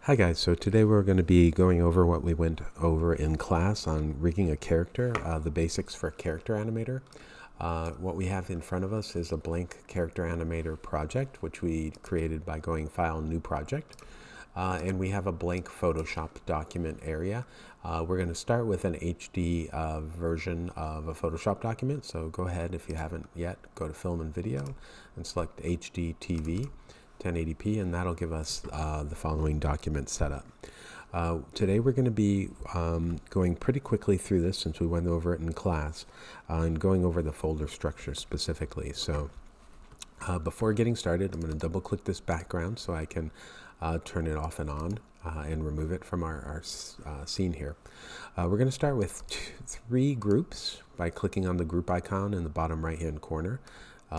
Hi guys, so today we're going to be going over what we went over in class on rigging a character, the basics for Character Animator. What we have in front of us is a blank Character Animator project, which we created by going File, New Project. And we have a blank Photoshop document area. We're going to start with an HD version of a Photoshop document. So go ahead, if you haven't yet, go to Film and Video and select HD TV 1080p, and that'll give us the following document setup. Today we're going to be going pretty quickly through this since we went over it in class and going over the folder structure specifically. So before getting started, I'm going to double click this background so I can turn it off and on and remove it from our scene here. We're going to start with three groups by clicking on the group icon in the bottom right hand corner.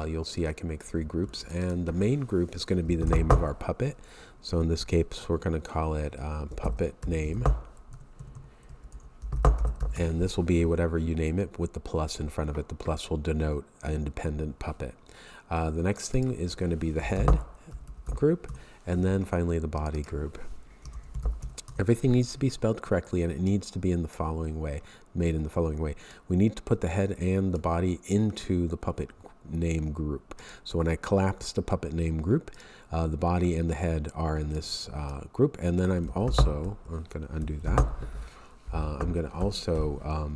You'll see I can make three groups, and the main group is going to be the name of our puppet. So in this case, we're going to call it puppet name. And this will be whatever you name it with the plus in front of it. The plus will denote an independent puppet. The next thing is going to be the head group, and then finally the body group. Everything needs to be spelled correctly, and it needs to be in the following way, made in the following way. We need to put the head and the body into the puppet name group. So when I collapse the puppet name group, the body and the head are in this group, and then I'm going to undo that. I'm going to also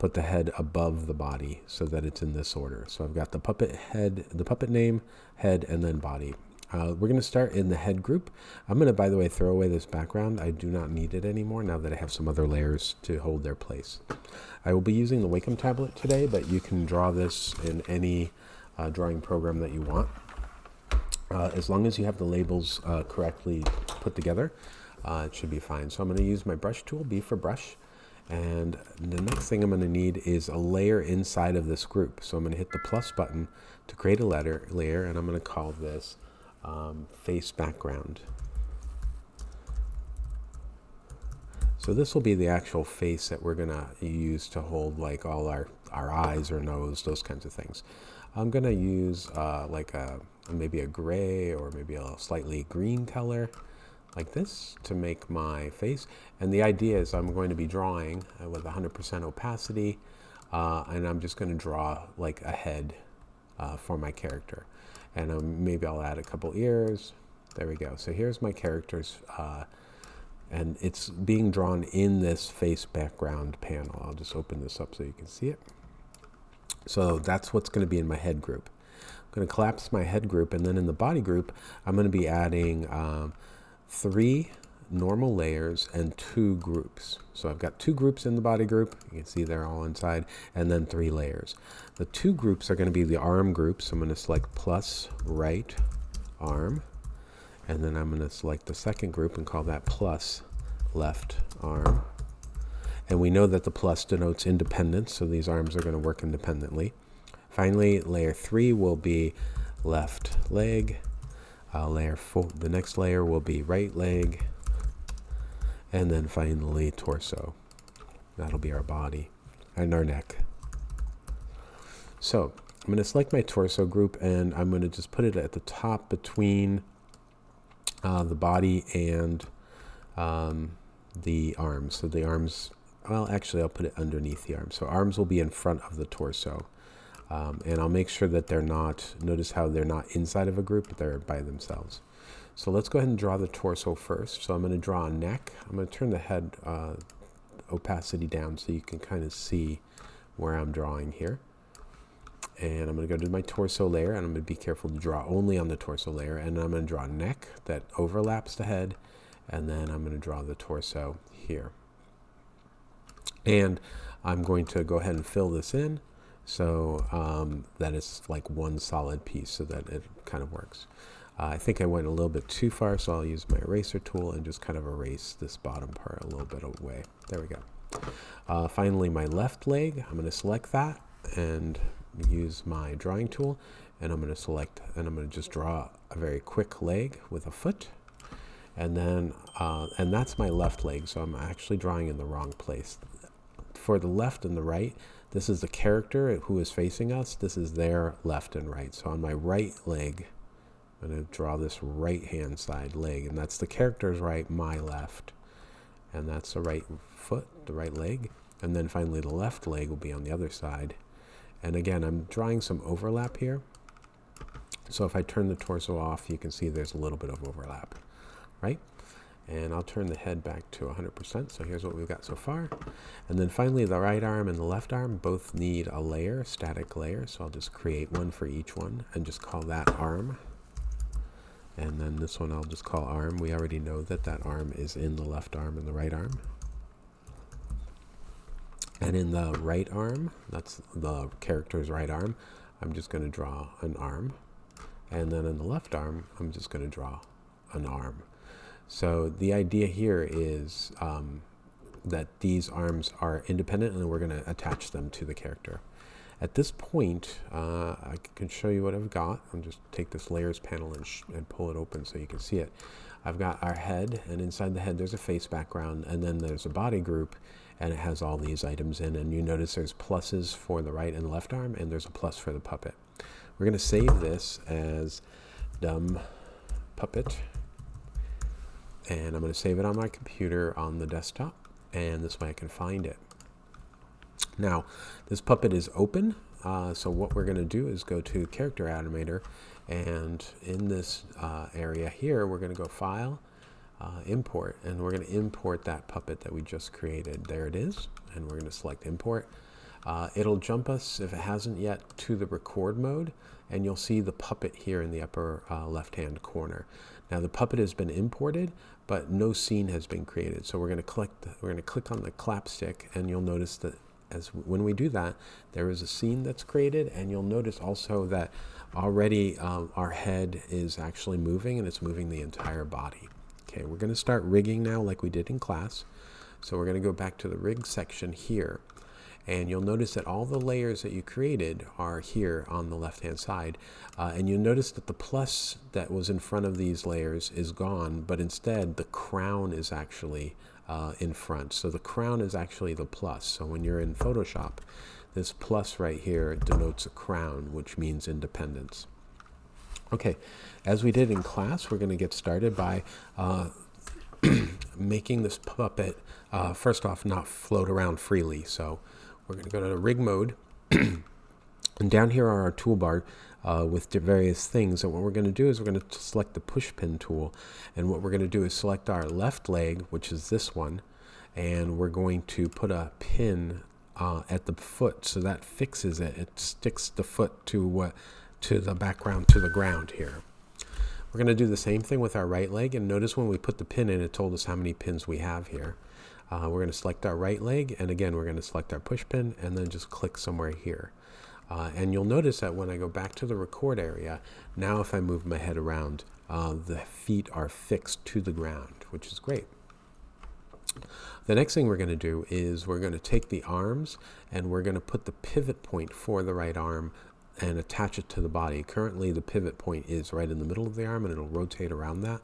put the head above the body so that it's in this order. So I've got the puppet head, the puppet name, head, and then body. We're going to start in the head group. I'm going to, by the way, throw away this background. I do not need it anymore now that I have some other layers to hold their place. I will be using the Wacom tablet today, but you can draw this in any drawing program that you want. As long as you have the labels correctly put together, it should be fine. So I'm going to use my brush tool, B for brush. And the next thing I'm going to need is a layer inside of this group. So I'm going to hit the plus button to create a layer, and I'm going to call this face background. So this will be the actual face that we're going to use to hold like all our eyes or nose, those kinds of things. I'm going to use maybe a gray or maybe a slightly green color like this to make my face. And the idea is I'm going to be drawing with 100% opacity, and I'm just going to draw like a head for my character. And maybe I'll add a couple ears. There we go. So here's my characters, and it's being drawn in this face background panel. I'll just open this up so you can see it. So that's what's going to be in my head group. I'm going to collapse my head group, and then in the body group, I'm going to be adding 3 normal layers and 2 groups. So I've got 2 groups in the body group. You can see they're all inside, and then 3 layers. The 2 groups are going to be the arm groups. So I'm going to select plus right arm, and then I'm going to select the second group and call that plus left arm. And we know that the plus denotes independence, so these arms are going to work independently. Finally, layer 3 will be left leg. Layer 4, the next layer will be right leg, and then finally torso. That'll be our body and our neck. So I'm going to select my torso group, and I'm going to just put it at the top between the body and the arms. So the arms, well, actually I'll put it underneath the arms. So arms will be in front of the torso. And I'll make sure that they're not, notice how they're not inside of a group, but they're by themselves. So let's go ahead and draw the torso first. So I'm going to draw a neck. I'm going to turn the head opacity down so you can kind of see where I'm drawing here. And I'm going to go to my torso layer, and I'm going to be careful to draw only on the torso layer. And I'm going to draw a neck that overlaps the head, and then I'm going to draw the torso here. And I'm going to go ahead and fill this in so that it's like one solid piece so that it kind of works. I think I went a little bit too far, so I'll use my eraser tool and just kind of erase this bottom part a little bit away. There we go. Finally, my left leg, I'm going to select that and use my drawing tool, and I'm going to select, and I'm going to just draw a very quick leg with a foot. And then, and that's my left leg, so I'm actually drawing in the wrong place. For the left and the right, this is the character who is facing us. This is their left and right. So on my right leg, I'm going to draw this right-hand side leg, and that's the character's right, my left. And that's the right foot, the right leg. And then finally the left leg will be on the other side. And again, I'm drawing some overlap here. So if I turn the torso off, you can see there's a little bit of overlap, right? And I'll turn the head back to 100%. So here's what we've got so far. And then finally the right arm and the left arm both need a layer, a static layer. So I'll just create one for each one and just call that arm. And then this one I'll just call arm. We already know that that arm is in the left arm and the right arm. And in the right arm, that's the character's right arm, I'm just going to draw an arm. And then in the left arm, I'm just going to draw an arm. So the idea here is that these arms are independent and we're going to attach them to the character. At this point, I can show you what I've got. I'll just take this layers panel and pull it open so you can see it. I've got our head, and inside the head there's a face background, and then there's a body group, and it has all these items in, and you notice there's pluses for the right and left arm, and there's a plus for the puppet. We're going to save this as dumb puppet, and I'm going to save it on my computer on the desktop, and this way I can find it. Now, this puppet is open, so what we're going to do is go to Character Animator, and in this area here, we're going to go File, Import, and we're going to import that puppet that we just created. There it is, and we're going to select Import. It'll jump us, if it hasn't yet, to the record mode, and you'll see the puppet here in the upper left-hand corner. Now, the puppet has been imported, but no scene has been created. So we're going to click on the clap stick, and you'll notice that when we do that, there is a scene that's created, and you'll notice also that already our head is actually moving, and it's moving the entire body. Okay, we're going to start rigging now like we did in class. So we're going to go back to the rig section here, and you'll notice that all the layers that you created are here on the left-hand side, and you'll notice that the plus that was in front of these layers is gone, but instead the crown is actually in front. So the crown is actually the plus. So when you're in Photoshop, this plus right here denotes a crown, which means independence. Okay, as we did in class, we're going to get started by making this puppet, first off, not float around freely. So we're going to go to rig mode, and down here are our toolbar with various things. And what we're going to do is we're going to select the push pin tool, and what we're going to do is select our left leg, which is this one, and we're going to put a pin at the foot, so that fixes it. It sticks the foot to the background, to the ground here. We're going to do the same thing with our right leg, and notice when we put the pin in, it told us how many pins we have here. We're going to select our right leg, and again, we're going to select our push pin, and then just click somewhere here. And you'll notice that when I go back to the record area, now if I move my head around, the feet are fixed to the ground, which is great. The next thing we're going to do is we're going to take the arms, and we're going to put the pivot point for the right arm and attach it to the body. Currently, the pivot point is right in the middle of the arm, and it'll rotate around that.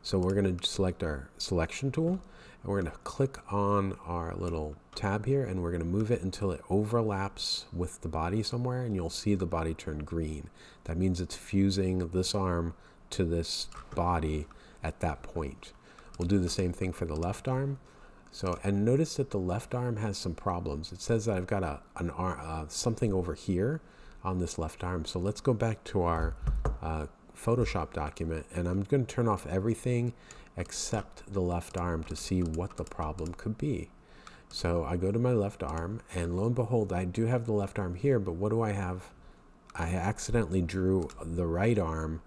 So we're going to select our selection tool, and we're going to click on our little tab here, and we're going to move it until it overlaps with the body somewhere, and you'll see the body turn green. That means it's fusing this arm to this body at that point. We'll do the same thing for the left arm. So, and notice that the left arm has some problems. It says that I've got something over here on this left arm. So let's go back to our Photoshop document, and I'm going to turn off everything except the left arm to see what the problem could be. So I go to my left arm, and lo and behold, I do have the left arm here, but what do I have? I accidentally drew the right arm,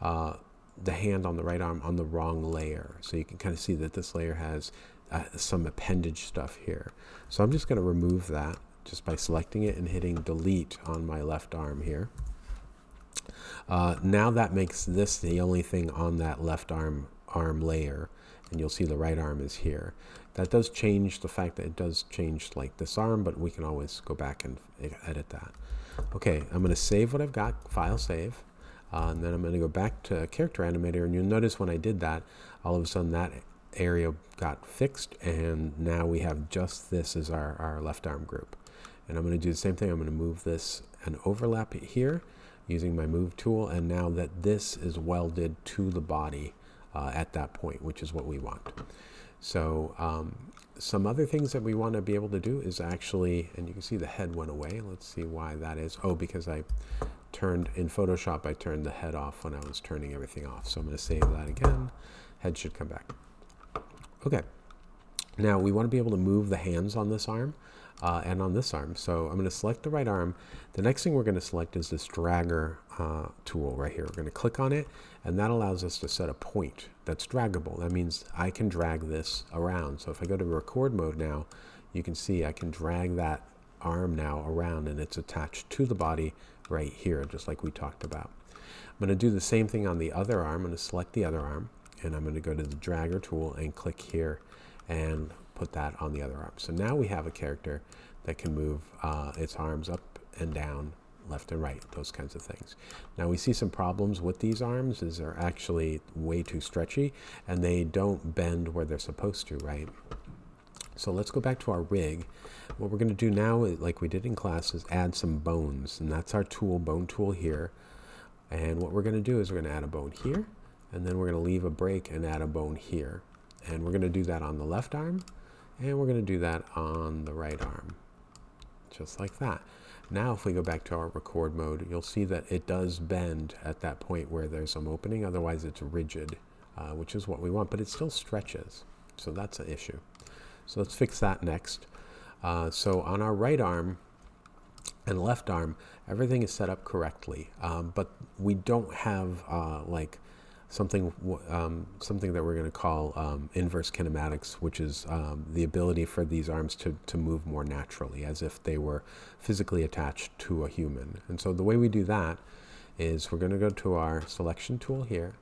the hand on the right arm on the wrong layer. So you can kind of see that this layer has some appendage stuff here. So I'm just going to remove that just by selecting it and hitting delete on my left arm here. Now that makes this the only thing on that left arm layer, and you'll see the right arm is here. That does change the fact that it does change like this arm, but we can always go back and edit that. Okay, I'm going to save what I've got, file save, and then I'm going to go back to Character Animator, and you'll notice when I did that, all of a sudden that area got fixed, and now we have just this as our left arm group. And I'm going to do the same thing. I'm going to move this and overlap it here, using my move tool, and now that this is welded to the body at that point, which is what we want. So some other things that we want to be able to do is actually, and you can see the head went away. Let's see why that is. Oh, because in Photoshop, I turned the head off when I was turning everything off. So I'm going to save that again. Head should come back. Okay. Now we want to be able to move the hands on this arm and on this arm. So I'm going to select the right arm. The next thing we're going to select is this dragger tool right here. We're going to click on it, and that allows us to set a point that's draggable. That means I can drag this around. So if I go to record mode now, you can see I can drag that arm now around, and it's attached to the body right here, just like we talked about. I'm going to do the same thing on the other arm. I'm going to select the other arm, and I'm going to go to the dragger tool and click here and put that on the other arm. So now we have a character that can move its arms up and down, left and right, those kinds of things. Now we see some problems with these arms is they're actually way too stretchy and they don't bend where they're supposed to, right? So let's go back to our rig. What we're going to do now, like we did in class, is add some bones, and that's our tool, bone tool here. And what we're going to do is we're going to add a bone here, and then we're going to leave a break and add a bone here. And we're going to do that on the left arm, and we're going to do that on the right arm, just like that. Now if we go back to our record mode, you'll see that it does bend at that point where there's some opening. Otherwise it's rigid, which is what we want, but it still stretches. So that's an issue. So let's fix that next. So on our right arm and left arm, everything is set up correctly, but we don't have like something that we're going to call inverse kinematics, which is the ability for these arms to move more naturally, as if they were physically attached to a human. And so the way we do that is we're going to go to our selection tool here.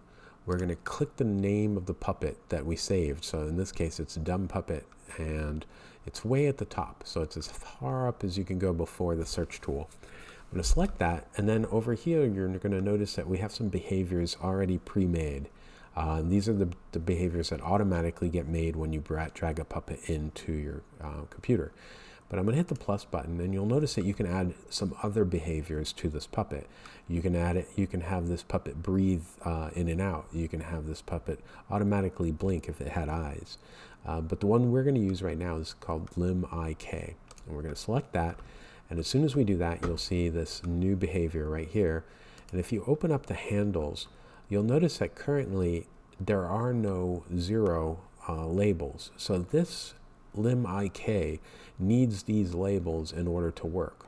We're going to click the name of the puppet that we saved. So in this case, it's Dumb Puppet, and it's way at the top. So it's as far up as you can go before the search tool. I'm going to select that, and then over here you're going to notice that we have some behaviors already pre-made. These are the behaviors that automatically get made when you drag a puppet into your computer. But I'm going to hit the plus button, and you'll notice that you can add some other behaviors to this puppet. You can add it. You can have this puppet breathe in and out. You can have this puppet automatically blink if it had eyes. But the one we're going to use right now is called Limb IK, and we're going to select that. And as soon as we do that, you'll see this new behavior right here. And if you open up the handles, you'll notice that currently there are no 0 labels. So this Limb IK needs these labels in order to work.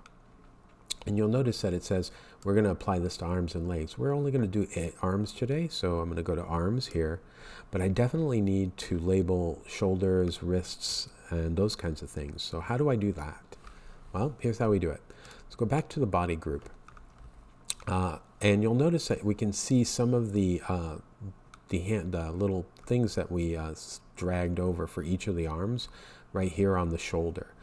And you'll notice that it says we're going to apply this to arms and legs. We're only going to do arms today, so I'm going to go to arms here. But I definitely need to label shoulders, wrists, and those kinds of things. So how do I do that? Well, here's how we do it. Let's go back to the body group. And you'll notice that we can see some of the little things that we dragged over for each of the arms right here on the shoulder.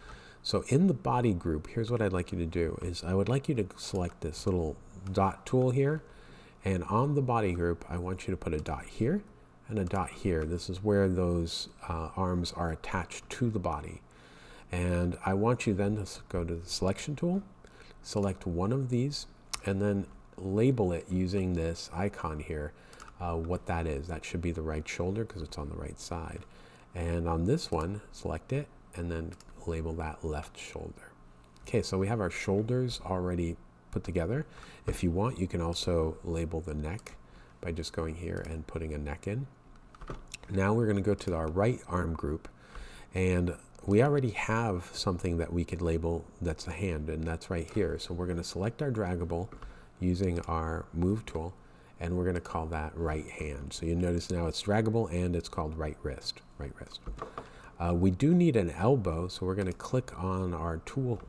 So in the body group, here's what I'd like you to do is I would like you to select this little dot tool here. And on the body group, I want you to put a dot here and a dot here. This is where those arms are attached to the body. And I want you then to go to the selection tool, select one of these, and then label it using this icon here, what that is. That should be the right shoulder because it's on the right side. And on this one, select it, and then label that left shoulder. Okay, so we have our shoulders already put together. If you want, you can also label the neck by just going here and putting a neck in. Now we're going to go to our right arm group, and we already have something that we could label that's a hand, and that's right here. So we're going to select our draggable using our move tool, and we're going to call that right hand. So you notice now it's draggable and it's called right wrist. Right wrist. We do need an elbow, so we're going to click on our tool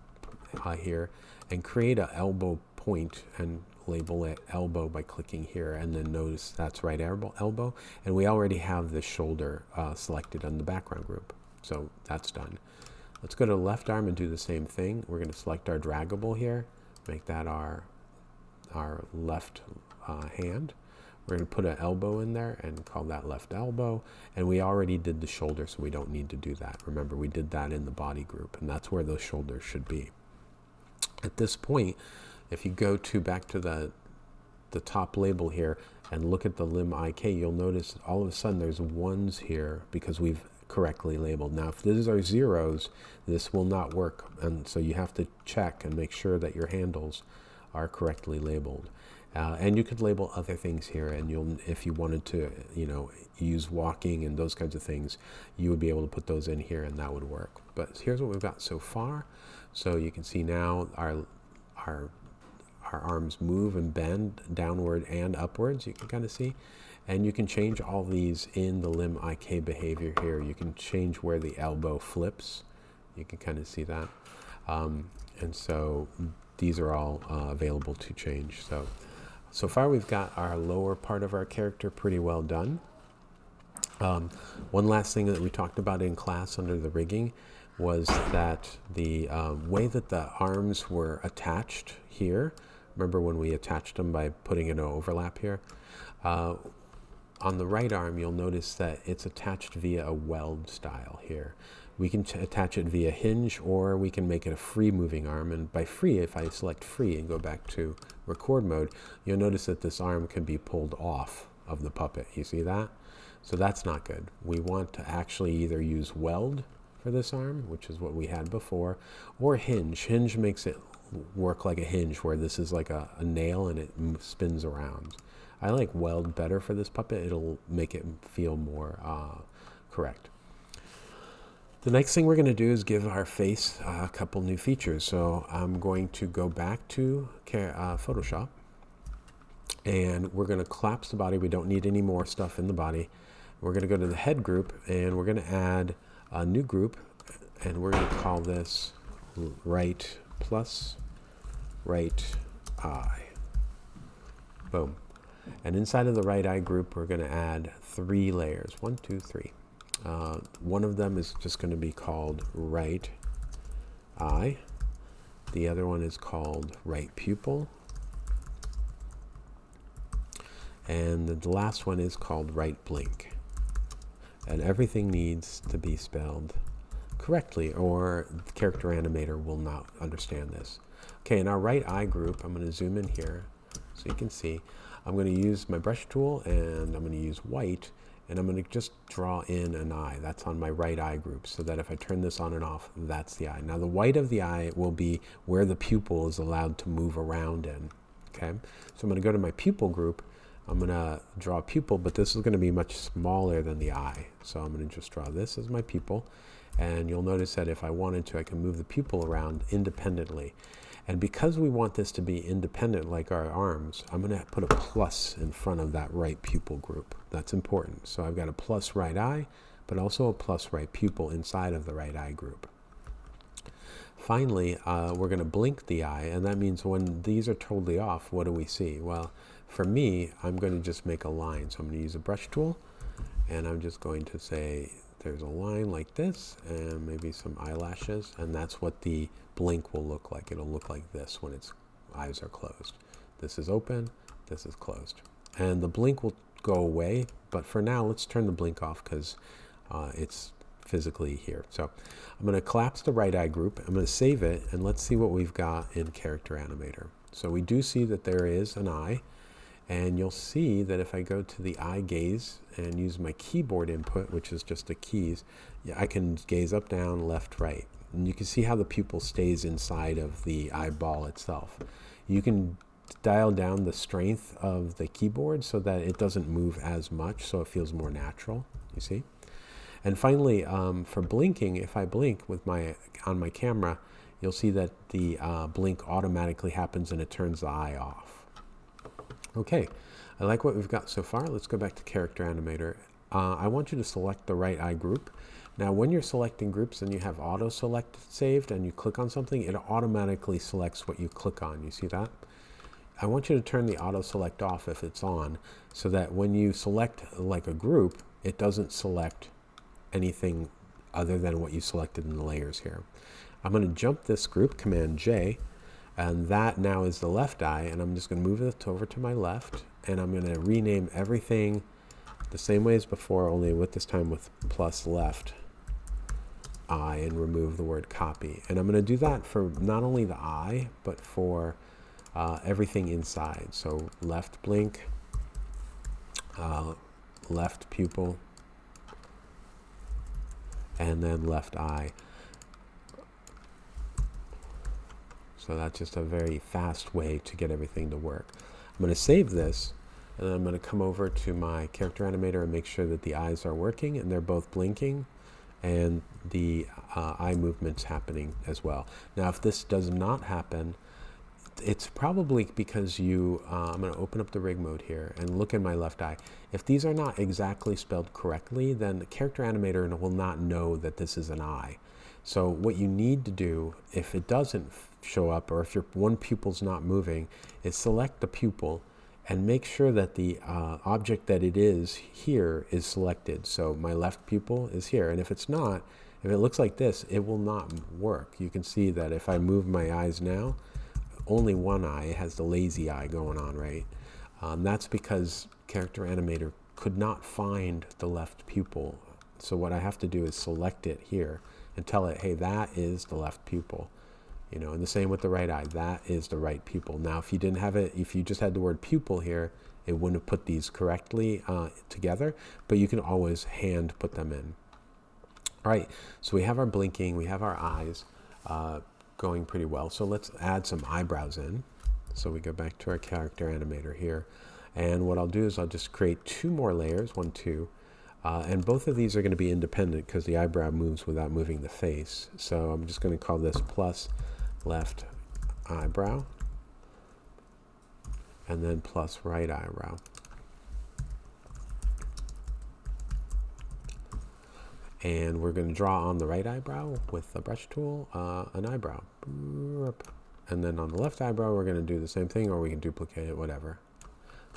here and create an elbow point and label it elbow by clicking here, and then notice that's right elbow, and we already have the shoulder selected on the background group. So that's done. Let's go to the left arm and do the same thing. We're going to select our draggable here, make that our left hand. We're going to put an elbow in there and call that left elbow. And we already did the shoulder, so we don't need to do that. Remember, we did that in the body group, and that's where those shoulders should be. At this point, if you go back to the the top label here and look at the limb IK, you'll notice all of a sudden there's ones here because we've correctly labeled. Now, if these are zeros, this will not work, and so you have to check and make sure that your handles are correctly labeled. And you could label other things here, and if you wanted to, use walking and those kinds of things, you would be able to put those in here, and that would work. But here's what we've got so far. So you can see now our arms move and bend downward and upwards. You can kind of see, and you can change all these in the limb IK behavior here. You can change where the elbow flips. You can kind of see that, and so these are all available to change. So far we've got our lower part of our character pretty well done. One last thing that we talked about in class under the rigging was that the way that the arms were attached here, remember when we attached them by putting an overlap here? On the right arm, you'll notice that it's attached via a weld style here. We can attach it via hinge, or we can make it a free moving arm. And by free, if I select free and go back to record mode, you'll notice that this arm can be pulled off of the puppet. You see that? So that's not good. We want to actually either use weld for this arm, which is what we had before, or hinge. Hinge makes it work like a hinge, where this is like a nail and it spins around. I like weld better for this puppet. It'll make it feel more correct. The next thing we're going to do is give our face a couple new features. So I'm going to go back to Photoshop, and we're going to collapse the body. We don't need any more stuff in the body. We're going to go to the head group, and we're going to add a new group, and we're going to call this right plus right eye. Boom. And inside of the right eye group, we're going to add 3 layers. 1, 2, 3. One of them is just going to be called right eye. The other one is called right pupil. And the last one is called right blink. And everything needs to be spelled correctly, or the Character Animator will not understand this. Okay, in our right eye group, I'm going to zoom in here so you can see. I'm going to use my brush tool, and I'm going to use white, and I'm going to just draw in an eye. That's on my right eye group, so that if I turn this on and off, that's the eye. Now the white of the eye will be where the pupil is allowed to move around in. Okay, so I'm going to go to my pupil group. I'm going to draw a pupil, but this is going to be much smaller than the eye. So I'm going to just draw this as my pupil, and you'll notice that if I wanted to, I can move the pupil around independently. And because we want this to be independent like our arms, I'm going to put a plus in front of that right pupil group. That's important. So I've got a plus right eye, but also a plus right pupil inside of the right eye group. Finally, we're going to blink the eye, and that means when these are totally off, what do we see? Well, for me, I'm going to just make a line. So I'm going to use a brush tool, and I'm just going to say there's a line like this, and maybe some eyelashes, and that's what the blink will look like. It'll look like this when its eyes are closed. This is open, this is closed. And the blink will go away, but for now, let's turn the blink off because it's physically here. So I'm going to collapse the right eye group. I'm going to save it, and let's see what we've got in Character Animator. So we do see that there is an eye, and you'll see that if I go to the eye gaze and use my keyboard input, which is just the keys, I can gaze up, down, left, right. And you can see how the pupil stays inside of the eyeball itself. You can dial down the strength of the keyboard so that it doesn't move as much, so it feels more natural, you see? And finally, for blinking, if I blink with on my camera, you'll see that the blink automatically happens and it turns the eye off. Okay, I like what we've got so far. Let's go back to Character Animator. I want you to select the right eye group. Now, when you're selecting groups and you have auto select saved and you click on something, it automatically selects what you click on. You see that? I want you to turn the auto select off if it's on, so that when you select like a group, it doesn't select anything other than what you selected in the layers here. I'm going to jump this group, Command J, and that now is the left eye, and I'm just going to move it over to my left, and I'm going to rename everything the same way as before, only with this time with plus left eye, and remove the word copy. And I'm going to do that for not only the eye, but for everything inside. So left blink, left pupil, and then left eye. So that's just a very fast way to get everything to work. I'm going to save this, and then I'm going to come over to my character animator and make sure that the eyes are working and they're both blinking, and the eye movement's happening as well. Now, if this does not happen, it's probably because I'm going to open up the rig mode here and look in my left eye. If these are not exactly spelled correctly, then the character animator will not know that this is an eye. So what you need to do, if it doesn't show up, or if your one pupil's not moving, is select the pupil and make sure that the object that it is here is selected. So my left pupil is here, and if it's not, if it looks like this, it will not work. You can see that if I move my eyes now, only one eye has the lazy eye going on, right? That's because Character Animator could not find the left pupil. So what I have to do is select it here and tell it, hey, that is the left pupil. You know, and the same with the right eye, that is the right pupil. Now, if you didn't have it, if you just had the word pupil here, it wouldn't have put these correctly together, but you can always hand put them in. All right, so we have our blinking, we have our eyes going pretty well. So let's add some eyebrows in. So we go back to our character animator here. And what I'll do is I'll just create 2 more layers, 1, 2. And both of these are going to be independent because the eyebrow moves without moving the face. So I'm just going to call this plus left eyebrow, and then plus right eyebrow. And we're going to draw on the right eyebrow with the brush tool, an eyebrow. And then on the left eyebrow, we're going to do the same thing, or we can duplicate it, whatever.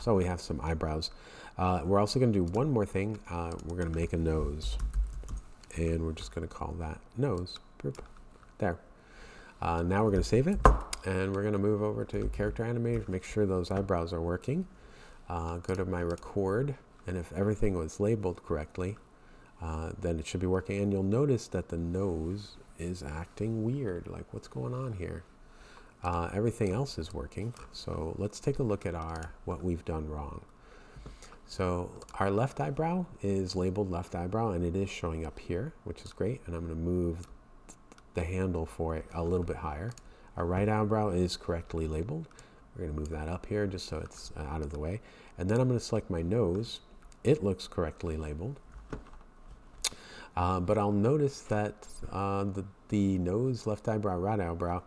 So we have some eyebrows. We're also going to do one more thing. We're going to make a nose. And we're just going to call that nose. There. Now we're going to save it. And we're going to move over to Character Animator, make sure those eyebrows are working. Go to my record. And if everything was labeled correctly, then it should be working. And you'll notice that the nose is acting weird. Like, what's going on here? Everything else is working. So let's take a look at what we've done wrong. So our left eyebrow is labeled left eyebrow, and it is showing up here, which is great. And I'm going to move the handle for it a little bit higher. Our right eyebrow is correctly labeled. We're going to move that up here just so it's out of the way. And then I'm going to select my nose. It looks correctly labeled. But I'll notice that the nose, left eyebrow, right eyebrow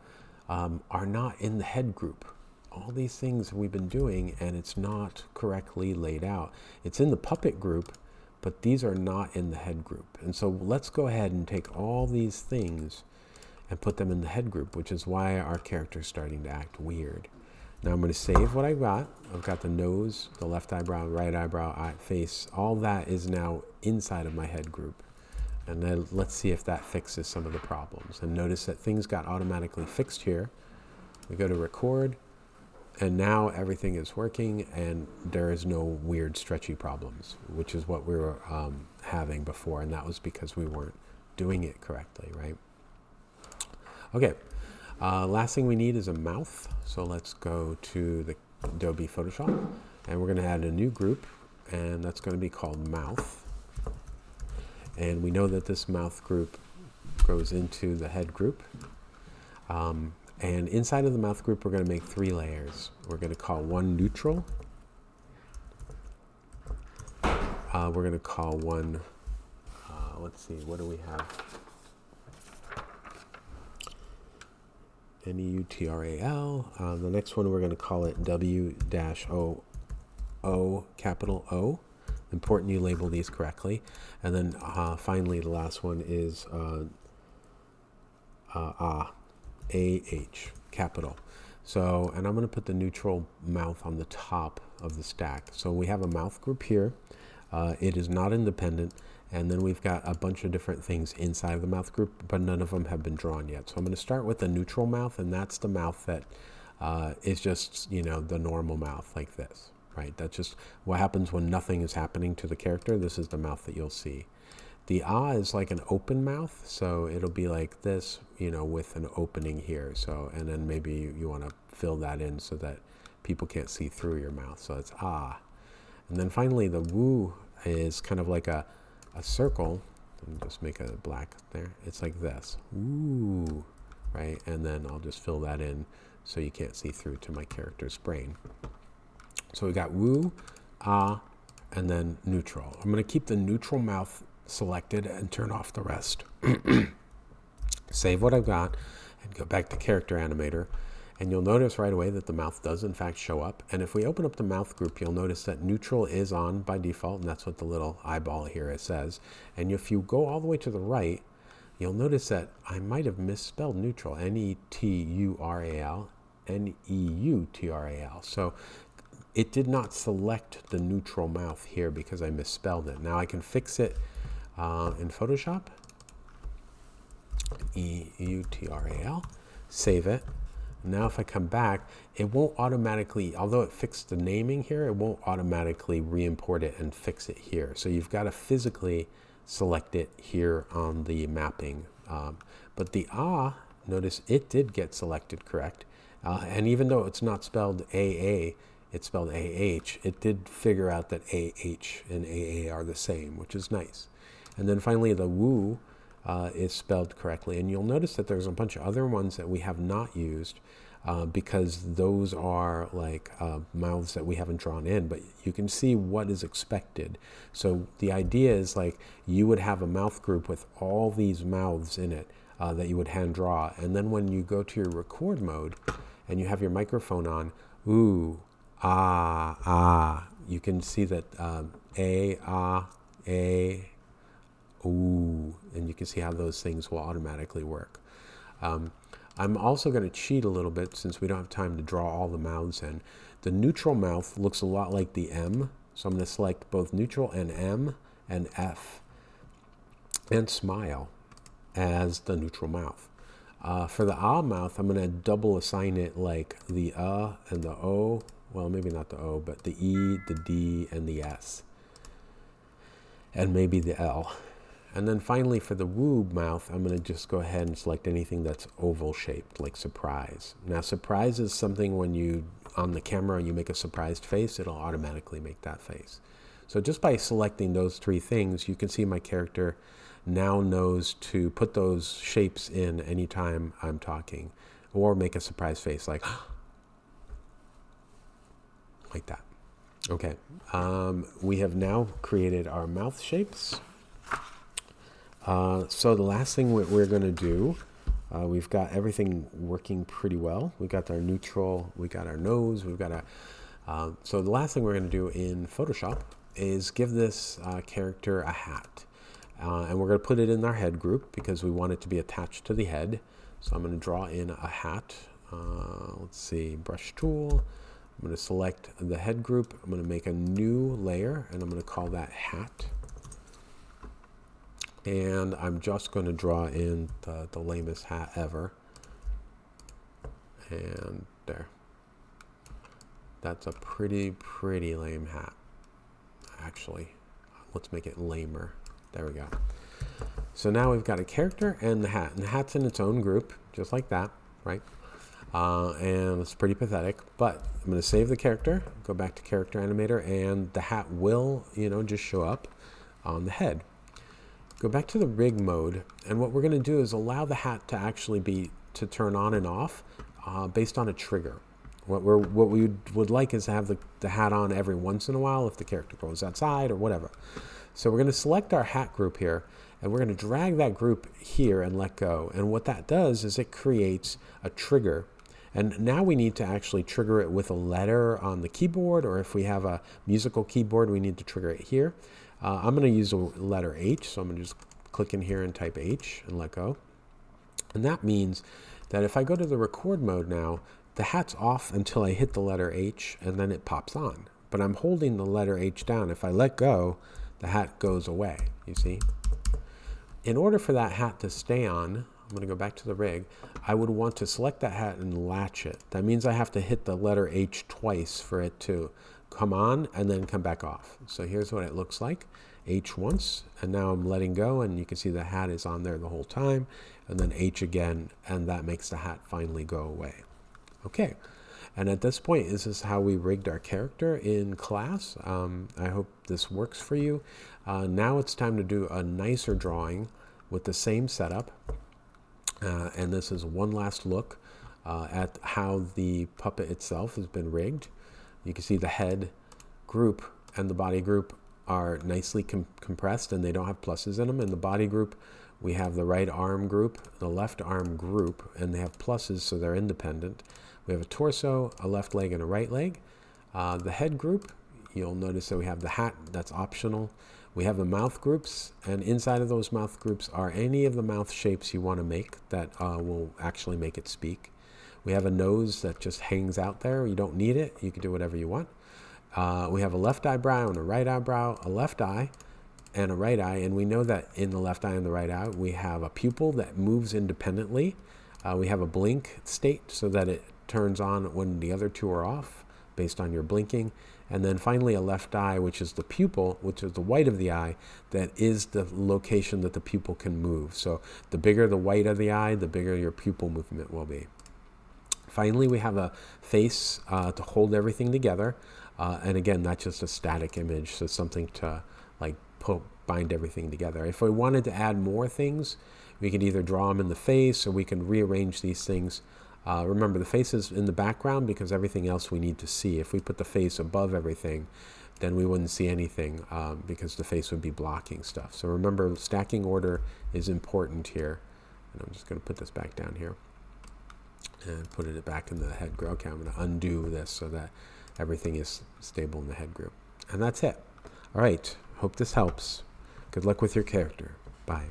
are not in the head group. All these things we've been doing, and it's not correctly laid out. It's in the puppet group, but these are not in the head group. And so let's go ahead and take all these things and put them in the head group, which is why our character is starting to act weird. Now I'm going to save what I got. I've got the nose, the left eyebrow, right eyebrow, face. All that is now inside of my head group. And then let's see if that fixes some of the problems. And notice that things got automatically fixed here. We go to record, and now everything is working, and there is no weird stretchy problems, which is what we were having before, and that was because we weren't doing it correctly, right? Okay, last thing we need is a mouth. So let's go to the Adobe Photoshop, and we're going to add a new group, and that's going to be called mouth. And we know that this mouth group goes into the head group. And inside of the mouth group, we're going to make 3 layers. We're going to call one neutral. We're going to call one, let's see, what do we have? Neutral. The next one, we're going to call it W-O, capital O. Important you label these correctly. And then finally, the last one is A-H, capital. So, and I'm going to put the neutral mouth on the top of the stack. So we have a mouth group here. It is not independent. And then we've got a bunch of different things inside of the mouth group, but none of them have been drawn yet. So I'm going to start with the neutral mouth, and that's the mouth that is just, you know, the normal mouth like this, right? That's just what happens when nothing is happening to the character. This is the mouth that you'll see. The ah is like an open mouth, so it'll be like this, with an opening here. So, and then maybe you want to fill that in so that people can't see through your mouth. So it's ah. And then finally, the woo is kind of like a circle. Let me just make a black there. It's like this, woo, right? And then I'll just fill that in so you can't see through to my character's brain. So we got woo, ah, and then neutral. I'm going to keep the neutral mouth selected and turn off the rest. Save what I've got and go back to Character Animator. And you'll notice right away that the mouth does in fact show up. And if we open up the mouth group, you'll notice that neutral is on by default, and that's what the little eyeball here says. And if you go all the way to the right, you'll notice that I might have misspelled neutral, N-E-T-U-R-A-L, N-E-U-T-R-A-L. So it did not select the neutral mouth here because I misspelled it. Now I can fix it in Photoshop, E-U-T-R-A-L, save it. Now if I come back, it won't automatically, although it fixed the naming here, it won't automatically re-import it and fix it here. So you've got to physically select it here on the mapping. But the ah, notice it did get selected correct. And even though it's not spelled A-A, it's spelled A-H, it did figure out that A-H and A-A are the same, which is nice. And then finally the woo is spelled correctly. And you'll notice that there's a bunch of other ones that we have not used because those are like mouths that we haven't drawn in, but you can see what is expected. So the idea is like you would have a mouth group with all these mouths in it that you would hand draw. And then when you go to your record mode and you have your microphone on, ooh, ah, ah, you can see that a, ah, a, ooh, and you can see how those things will automatically work. I'm also going to cheat a little bit since we don't have time to draw all the mouths in. The neutral mouth looks a lot like the M, so I'm going to select both neutral and M and F and smile as the neutral mouth. For the ah mouth, I'm going to double assign it like the and the O, well maybe not the O, but the E, the D, and the S, and maybe the L. And then finally for the woo mouth, I'm going to just go ahead and select anything that's oval shaped, like surprise. Now surprise is something when you, on the camera, you make a surprised face, it'll automatically make that face. So just by selecting those three things, you can see my character now knows to put those shapes in anytime I'm talking, or make a surprise face like, like that. Okay, we have now created our mouth shapes. So the last thing we're going to do, we've got everything working pretty well. We got our neutral, we got our nose, we've got our... so the last thing we're going to do in Photoshop is give this character a hat. And we're going to put it in our head group because we want it to be attached to the head. So I'm going to draw in a hat. Let's see, brush tool. I'm going to select the head group. I'm going to make a new layer and I'm going to call that hat. And I'm just going to draw in the lamest hat ever. And there. That's a pretty lame hat, actually. Let's make it lamer. There we go. So now we've got a character and the hat. And the hat's in its own group, just like that, right? And it's pretty pathetic. But I'm going to save the character, go back to Character Animator, and the hat will, just show up on the head. Go back to the rig mode, and what we're going to do is allow the hat to actually to turn on and off based on a trigger. What we would like is to have the hat on every once in a while if the character goes outside or whatever. So we're going to select our hat group here, and we're going to drag that group here and let go. And what that does is it creates a trigger. And now we need to actually trigger it with a letter on the keyboard, or if we have a musical keyboard, we need to trigger it here. I'm going to use a letter H, so I'm going to just click in here and type H and let go. And that means that if I go to the record mode now, the hat's off until I hit the letter H, and then it pops on. But I'm holding the letter H down. If I let go, the hat goes away, you see? In order for that hat to stay on, I'm going to go back to the rig, I would want to select that hat and latch it. That means I have to hit the letter H twice for it to come on and then come back off. So here's what it looks like. H once, and now I'm letting go, and you can see the hat is on there the whole time, and then H again, and that makes the hat finally go away. Okay, and at this point, this is how we rigged our character in class. I hope this works for you. Now it's time to do a nicer drawing with the same setup, and this is one last look at how the puppet itself has been rigged. You can see the head group and the body group are nicely compressed, and they don't have pluses in them. In the body group, we have the right arm group, the left arm group, and they have pluses, so they're independent. We have a torso, a left leg, and a right leg. The head group, you'll notice that we have the hat, that's optional. We have the mouth groups, and inside of those mouth groups are any of the mouth shapes you want to make that will actually make it speak. We have a nose that just hangs out there. You don't need it. You can do whatever you want. We have a left eyebrow and a right eyebrow, a left eye and a right eye. And we know that in the left eye and the right eye, we have a pupil that moves independently. We have a blink state so that it turns on when the other two are off based on your blinking. And then finally a left eye, which is the pupil, which is the white of the eye, that is the location that the pupil can move. So the bigger the white of the eye, the bigger your pupil movement will be. Finally, we have a face to hold everything together. And again, not just a static image, so something to like bind everything together. If we wanted to add more things, we could either draw them in the face, or we can rearrange these things. Remember, the face is in the background because everything else we need to see. If we put the face above everything, then we wouldn't see anything because the face would be blocking stuff. So remember, stacking order is important here. And I'm just going to put this back down here and put it back in the head group. Okay, I'm going to undo this so that everything is stable in the head group. And that's it. All right, hope this helps. Good luck with your character. Bye.